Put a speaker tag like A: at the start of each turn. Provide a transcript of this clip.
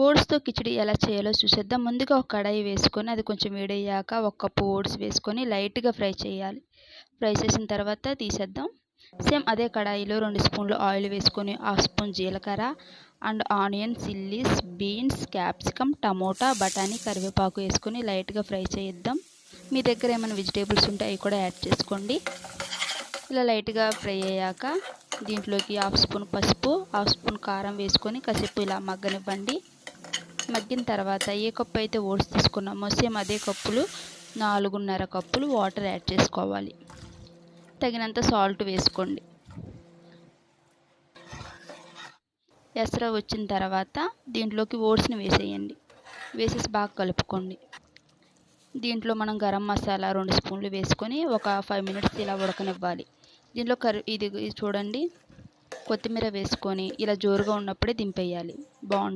A: ఓట్స్‌తో కిచిడి ఎలా చేయాలో చూసేద్దాం. ముందుగా ఒక కడాయి వేసుకొని అది కొంచెం వేడయ్యాక ఒక కప్పు ఓట్స్ వేసుకొని లైట్‌గా ఫ్రై చేయాలి. ఫ్రై చేసిన తర్వాత తీసేద్దాం. సేమ్ అదే కడాయిలో 2 స్పూన్లు ఆయిల్ వేసుకొని, హాఫ్ స్పూన్ జీలకర్ర and onion, chillies, beans, capsicum, tomato, బఠానీ, కరివేపాకు వేసుకొని లైట్‌గా ఫ్రై చేద్దాం. మీ దగ్గర ఏమైనా వెజిటేబుల్స్ ఉంటే అవి కూడా యాడ్ చేసుకోండి. ఇలా లైట్‌గా ఫ్రై అయ్యాక దీంట్లోకి హాఫ్ స్పూన్ పసుపు, హాఫ్ స్పూన్ కారం వేసుకొని కాసేపు ఇలా మగ్గనివ్వండి. మగ్గిన తర్వాత ఏ కప్పు అయితే ఓట్స్ తీసుకున్నామో సేమ్ అదే కప్పులు 4.5 కప్పులు వాటర్ యాడ్ చేసుకోవాలి. తగినంత సాల్ట్ వేసుకోండి. ఎసరు వచ్చిన తర్వాత దీంట్లోకి ఓట్స్ని వేసేయండి. వేసేసి బాగా కలుపుకోండి. దీంట్లో మనం గరం మసాలా 2 స్పూన్లు వేసుకొని ఒక 5 మినిట్స్ ఇలా ఉడకనివ్వాలి. దీంట్లో ఇది చూడండి, కొత్తిమీర వేసుకొని ఇలా జోరుగా ఉన్నప్పుడే దింపేయాలి. బాగుంటుంది.